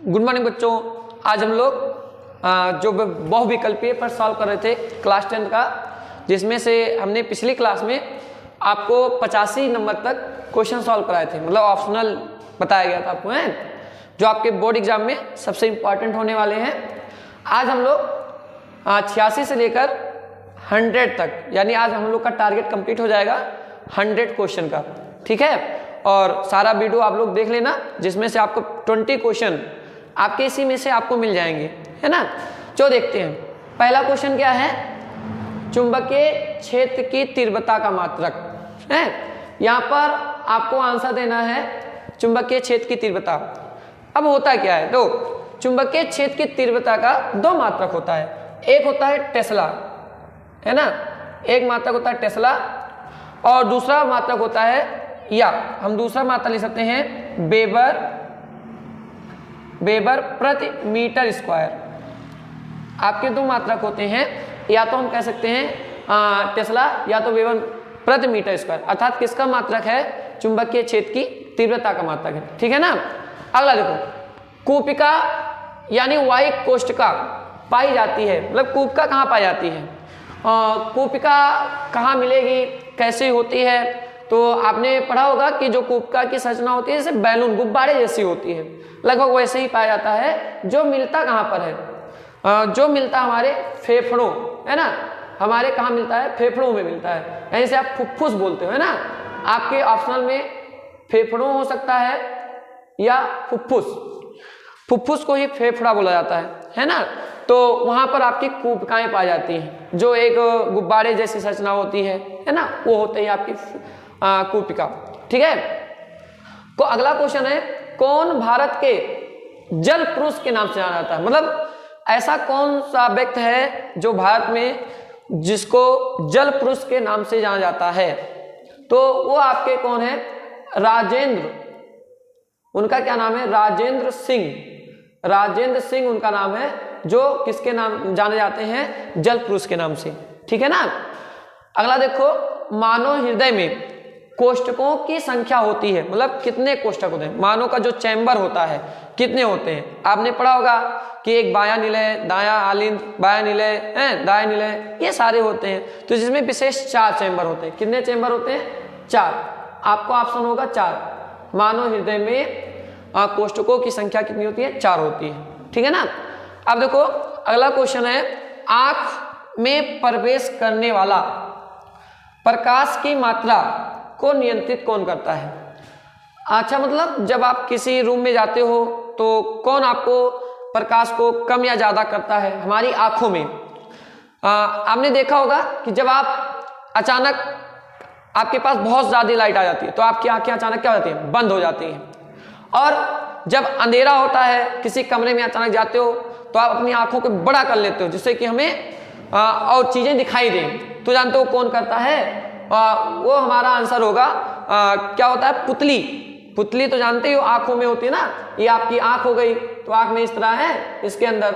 Good morning बच्चों। आज हम लोग जो बहुविकल्पीय पर सॉल्व कर रहे थे क्लास 10 का, जिसमें से हमने पिछली क्लास में आपको 85 नंबर तक क्वेश्चन सॉल्व कराए थे, मतलब ऑप्शनल बताया गया था आपको, हैं जो आपके बोर्ड एग्जाम में सबसे इम्पॉर्टेंट होने वाले हैं। आज हम लोग 86 से लेकर 100 तक, यानी आज हम लोग का टारगेट कंप्लीट हो जाएगा 100 क्वेश्चन का, ठीक है। और सारा वीडियो आप लोग देख लेना, जिसमें से आपको 20 क्वेश्चन आपके इसी में से आपको मिल जाएंगे, है ना। जो देखते हैं, पहला क्वेश्चन क्या है, चुंबकीय क्षेत्र की तीव्रता का मात्रक है। यहाँ पर आपको आंसर देना है चुंबकीय क्षेत्र की तीव्रता। अब होता क्या है, तो चुंबकीय क्षेत्र की तीव्रता का दो मात्रक होता है, एक होता है टेस्ला, है ना, एक मात्रक होता है टेस्ला, और दूसरा मात्रक होता है, या हम दूसरा मात्रा ले सकते हैं वेबर प्रति मीटर स्क्वायर। आपके दो मात्रक होते हैं, या तो हम कह सकते हैं टेस्ला, या तो वेबर प्रति मीटर स्क्वायर, अर्थात किसका मात्रक है, चुंबकीय क्षेत्र की तीव्रता का मात्रक है, ठीक है ना। अगला देखो, कूपिका यानी वायु कोष्ठिका पाई जाती है, मतलब कूपिका कहाँ पाई जाती है, कूपिका कहाँ मिलेगी, कैसे होती है। तो आपने पढ़ा होगा कि जो कूपिका की संरचना होती है जैसे बैलून, गुब्बारे जैसी होती है, लगभग वैसे ही पाया जाता है। जो मिलता कहाँ पर है, जो मिलता हमारे फेफड़ों, है ना, हमारे कहाँ मिलता है, फेफड़ों में मिलता है, यानी से आप फुफ्फुस बोलते हो, है ना। आपके ऑप्शनल में फेफड़ों हो सकता है या फुफ्फुस, फुफ्फुस को ही फेफड़ा बोला जाता है ना। तो वहां पर आपकी कूपिकाएं पाई जाती हैं, जो एक गुब्बारे जैसी संरचना होती है ना, वो होते हैं आपकी कूपिका, ठीक है। तो अगला क्वेश्चन है, कौन भारत के जल पुरुष के नाम से जाना जाता है, मतलब ऐसा कौन सा व्यक्ति है जो भारत में जिसको जल पुरुष के नाम से जाना जाता है। तो वो आपके कौन है, राजेंद्र, उनका क्या नाम है, राजेंद्र सिंह, राजेंद्र सिंह उनका नाम है, जो किसके नाम जाने जाते हैं, जल पुरुष के नाम से, ठीक है ना। अगला देखो, मानव हृदय में कोष्ठकों की संख्या होती है, मतलब कितने कोष्ठक होते हैं, मानव का जो चैम्बर होता है कितने होते हैं। आपने पढ़ा होगा कि एक बायां निलय, दायां आलिंद, बायां निलय है, दायां निलय, ये सारे होते हैं। तो जिसमें विशेष 4 चैम्बर होते हैं। कितने चैम्बर होते हैं, 4। आपको ऑप्शन होगा 4। मानव हृदय में कोष्ठकों की संख्या कितनी होती है, 4 होती है, ठीक है ना। अब देखो अगला क्वेश्चन है, आंख में प्रवेश करने वाला प्रकाश की मात्रा को नियंत्रित कौन करता है। अच्छा, मतलब जब आप किसी रूम में जाते हो तो कौन आपको प्रकाश को कम या ज्यादा करता है, हमारी आंखों में। आपने देखा होगा कि जब आप अचानक आपके पास बहुत ज्यादा लाइट आ जाती है तो आपकी आंखें अचानक क्या हो जाती हैं, बंद हो जाती हैं। और जब अंधेरा होता है, किसी कमरे में अचानक जाते हो तो आप अपनी आंखों को बड़ा कर लेते हो, जिससे कि हमें और चीजें दिखाई दें। तो जानते हो कौन करता है, वो हमारा आंसर होगा क्या होता है, पुतली। पुतली तो जानते हो आंखों में होती है ना, ये आपकी आंख हो गई, तो आंख में इस तरह है, इसके अंदर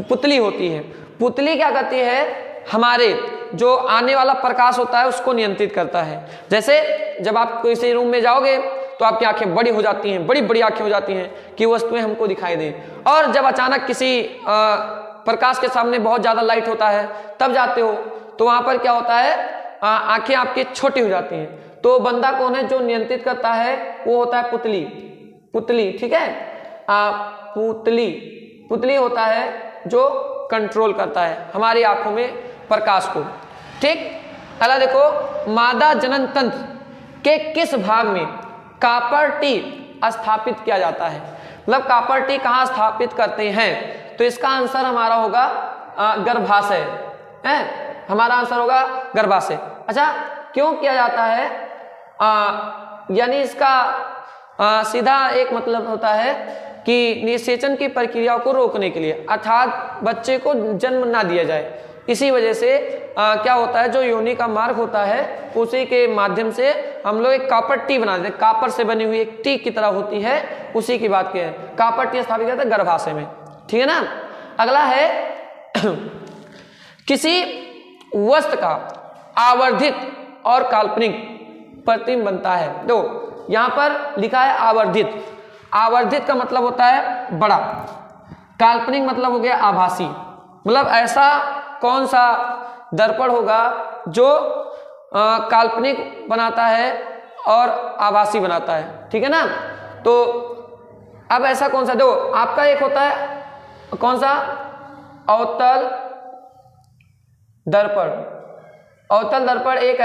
पुतली होती है। पुतली क्या करती है, हमारे जो आने वाला प्रकाश होता है उसको नियंत्रित करता है। जैसे जब आप किसी रूम में जाओगे तो आपकी आंखें बड़ी हो जाती हैं, बड़ी बड़ी आंखें हो जाती हैं कि वस्तुएं हमको दिखाई दें। और जब अचानक किसी प्रकाश के सामने बहुत ज्यादा लाइट होता है तब जाते हो तो वहां पर क्या होता है, आंखें आपकी छोटी हो जाती हैं। तो बंदा कौन है जो नियंत्रित करता है, वो होता है पुतली, पुतली, ठीक है। पुतली, पुतली होता है जो कंट्रोल करता है हमारी आंखों में प्रकाश को, ठीक। अगला देखो, मादा जनन तंत्र के किस भाग में कॉपर टी स्थापित किया जाता है, मतलब कॉपर टी कहाँ स्थापित करते हैं। तो इसका आंसर हमारा होगा गर्भाशय, है, हमारा आंसर होगा गर्भाशय। अच्छा, क्यों किया जाता है, यानी इसका सीधा एक मतलब होता है कि निषेचन की प्रक्रिया को रोकने के लिए, अर्थात बच्चे को जन्म ना दिया जाए। इसी वजह से क्या होता है, जो योनि का मार्ग होता है उसी के माध्यम से हम लोग एक कॉपर टी बना देते हैं, कॉपर से बनी हुई एक टी की तरह होती है, उसी की बात की है। कॉपर टी स्थापित करते हैं गर्भाशय में, ठीक है ना। अगला है, किसी वस्तु का आवर्धित और काल्पनिक प्रतिबिंब बनता है। तो यहाँ पर लिखा है आवर्धित, आवर्धित का मतलब होता है बड़ा, काल्पनिक मतलब हो गया आभासी। मतलब ऐसा कौन सा दर्पण होगा जो काल्पनिक बनाता है और आभासी बनाता है, ठीक है ना। तो अब ऐसा कौन सा, देखो आपका एक होता है कौन सा, अवतल दर्पण। अवतल दर्पण एक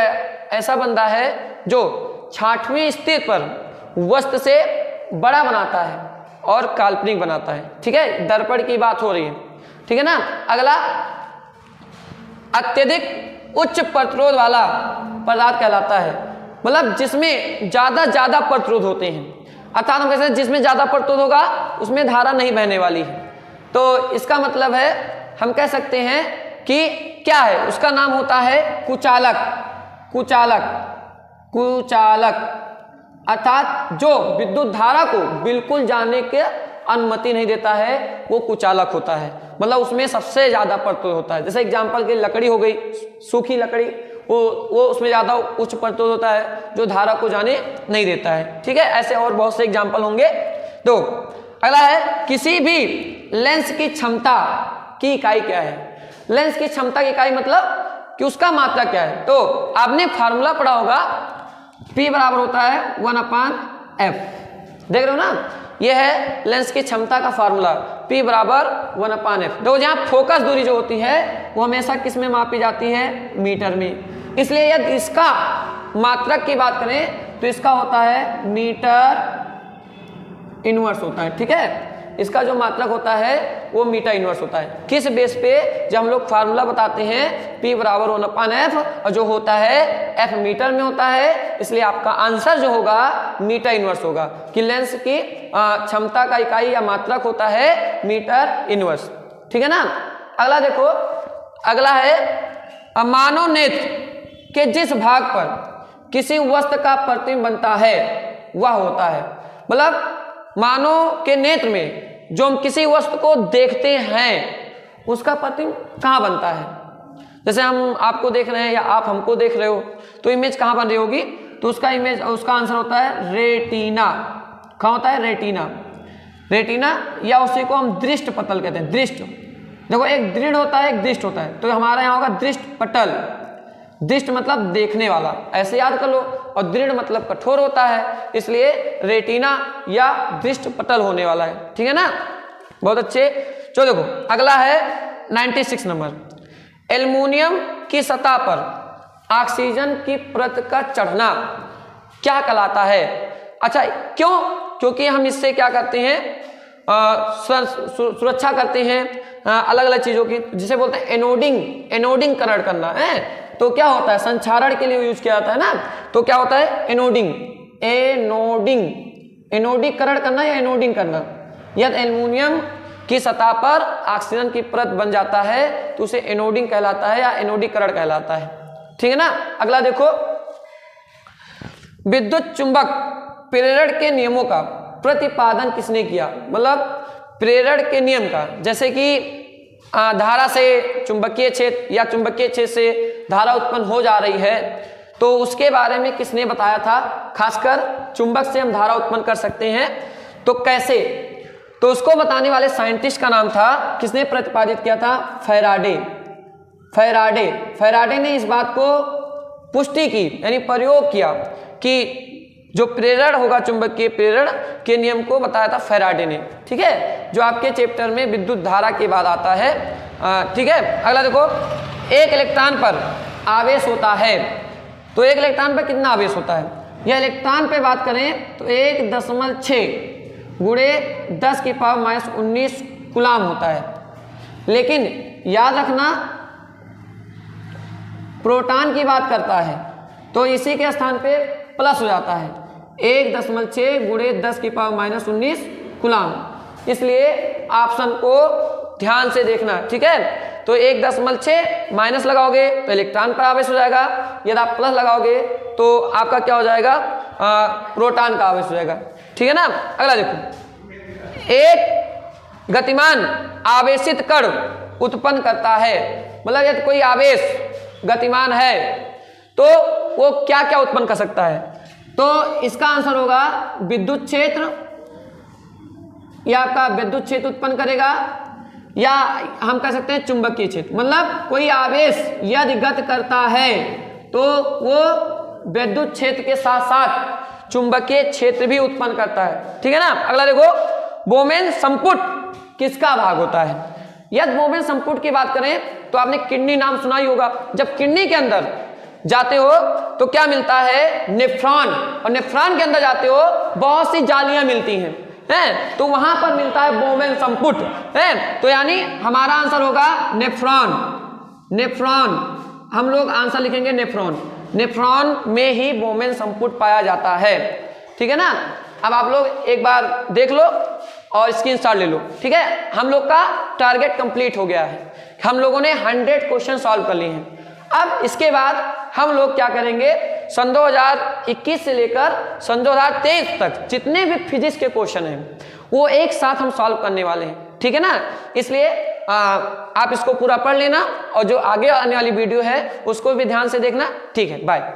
ऐसा बंदा है जो 6वें स्थिति पर वस्तु से बड़ा बनाता है और काल्पनिक बनाता है, ठीक है। दर्पण की बात हो रही है, ठीक है ना। अगला अत्यधिक उच्च प्रतिरोध वाला पदार्थ कहलाता है, मतलब जिसमें ज्यादा प्रतिरोध होते हैं, अर्थात हम कहते हैं जिसमें ज्यादा प्रतिरोध होगा उसमें धारा नहीं बहने वाली है। तो इसका मतलब है हम कह सकते हैं कि क्या है, उसका नाम होता है कुचालक। कुचालक, कुचालक अर्थात जो विद्युत धारा को बिल्कुल जाने के अनुमति नहीं देता है वो कुचालक होता है, मतलब उसमें सबसे ज्यादा प्रतिरोध होता है। जैसे एग्जांपल के लकड़ी हो गई, सूखी लकड़ी, वो उसमें ज्यादा उच्च प्रतिरोध होता है जो धारा को जाने नहीं देता है, ठीक है। ऐसे और बहुत से एग्जांपल होंगे। तो अगला है किसी भी लेंस की क्षमता की इकाई क्या है। लेंस की क्षमता की इकाई मतलब कि उसका मात्रा क्या है। तो आपने फार्मूला पढ़ा होगा, P बराबर होता है 1/f, देख रहे हो ना, यह है लेंस की क्षमता का फार्मूला, P बराबर 1/f। देखो जहाँ फोकस दूरी जो होती है वो हमेशा किस में मापी जाती है, मीटर में। इसलिए यदि इसका मात्रक की बात करें तो इसका होता है मीटर इनवर्स होता है, ठीक है। इसका जो मात्रक होता है वो मीटर इनवर्स होता है। किस बेस पे, जब हम लोग फार्मूला बताते हैं P बराबर 1/f और जो होता है F मीटर में होता है, इसलिए आपका आंसर जो होगा मीटर इनवर्स होगा कि लेंस की क्षमता का इकाई या मात्रक होता है मीटर इनवर्स, ठीक है ना। अगला देखो, अगला है मानव नेत्र के जिस भाग पर किसी वस्तु का प्रतिबिंब बनता है वह होता है, मतलब मानव के नेत्र में जो हम किसी वस्तु को देखते हैं उसका प्रतिबिंब कहाँ बनता है। जैसे हम आपको देख रहे हैं या आप हमको देख रहे हो तो इमेज कहाँ बन रही होगी, तो उसका इमेज, उसका आंसर होता है रेटिना। कहाँ होता है, रेटिना। रेटिना या उसी को हम दृष्ट पटल कहते हैं। दृष्ट, देखो एक दृढ़ होता है एक दृष्ट होता है, तो हमारा यहाँ होगा दृष्ट पटल। दृष्ट मतलब देखने वाला, ऐसे याद कर लो, और दृढ़ मतलब कठोर होता है, इसलिए रेटिना या दृष्ट पटल होने वाला है, ठीक है ना। बहुत अच्छे। चलो देखो अगला है 96 नंबर, एल्युमिनियम की सतह पर ऑक्सीजन की परत का चढ़ना क्या कहलाता है। अच्छा क्यों, क्योंकि हम इससे क्या करते हैं, सुरक्षा करते हैं अलग अलग चीजों की, जिसे बोलते हैं एनोडिंग। एनोडिंग करण करना है, तो क्या होता है, संचारण के लिए यूज किया जाता है ना, तो क्या होता है एनोडिंग। एनोडिंग, एनोडीकरण करना या एनोडिंग करना। यदि एल्युमिनियम की सतह पर ऑक्सीजन की परत बन जाता है तो उसे एनोडिंग कहलाता है या एनोडीकरण कहलाता है, ठीक है ना। अगला देखो, विद्युत चुंबक प्रेरण के नियमों का प्रतिपादन किसने किया, मतलब प्रेरण के नियम का, जैसे कि धारा से चुंबकीय क्षेत्र या चुंबकीय क्षेत्र से धारा उत्पन्न हो जा रही है, तो उसके बारे में किसने बताया था। खासकर चुंबक से हम धारा उत्पन्न कर सकते हैं, तो कैसे, तो उसको बताने वाले साइंटिस्ट का नाम था, किसने प्रतिपादित किया था, फैराडे। फैराडे, फैराडे ने इस बात को पुष्टि की, यानी प्रयोग किया कि जो प्रेरण होगा, चुंबकीय प्रेरण के नियम को बताया था फैराडे ने, ठीक है, जो आपके चैप्टर में विद्युत धारा के बाद आता है, ठीक है। अगला देखो, एक इलेक्ट्रॉन पर आवेश होता है, तो एक इलेक्ट्रॉन पर कितना आवेश होता है, या इलेक्ट्रॉन पे बात करें तो 1.6 गुणे 10⁻⁻19 कूलाम होता है। लेकिन याद रखना, प्रोटॉन की बात करता है तो इसी के स्थान पे प्लस हो जाता है, 1.6 गुणे 10⁻⁻19 कूलाम। इसलिए ऑप्शन को ध्यान से देखना, ठीक है। तो 1.6 माइनस लगाओगे तो इलेक्ट्रॉन पर आवेश हो जाएगा, यदि आप प्लस लगाओगे तो आपका क्या हो जाएगा, प्रोटॉन का आवेश हो जाएगा, ठीक है ना। अगला देखो, एक गतिमान आवेशित कण उत्पन्न करता है, मतलब यदि कोई आवेश गतिमान है तो वो क्या क्या उत्पन्न कर सकता है, तो इसका आंसर होगा विद्युत क्षेत्र ये आपका विद्युत क्षेत्र उत्पन्न करेगा, या हम कह सकते हैं चुंबकीय क्षेत्र। मतलब कोई आवेश यदि गति करता है तो वो विद्युत क्षेत्र के साथ साथ चुंबकीय क्षेत्र भी उत्पन्न करता है। ठीक है ना। अगला देखो, बोमेन संपुट किसका भाग होता है? यदि बोमेन संपुट की बात करें तो आपने किडनी नाम सुना ही होगा। जब किडनी के अंदर जाते हो तो क्या मिलता है? नेफ्रॉन, और नेफ्रॉन के अंदर जाते हो बहुत सी जालियां मिलती हैं, तो वहां पर मिलता है बोमेन संपुट, है। तो यानी हमारा आंसर होगा नेफ्रॉन। नेफ्रॉन हम लोग आंसर लिखेंगे नेफ्रॉन। नेफ्रॉन में ही बोमेन संपुट पाया जाता है। ठीक है ना। अब आप लोग एक बार देख लो और स्क्रीनशॉट ले लो। ठीक है, हम लोग का टारगेट कंप्लीट हो गया है। हम लोगों ने 100 क्वेश्चन सॉल्व कर लिए हैं। अब इसके बाद हम लोग क्या करेंगे, सन 2021 से लेकर सन 2023 तक जितने भी फिजिक्स के क्वेश्चन हैं वो एक साथ हम सॉल्व करने वाले हैं। ठीक है ना। इसलिए आप इसको पूरा पढ़ लेना और जो आगे आने वाली वीडियो है उसको भी ध्यान से देखना। ठीक है, बाय।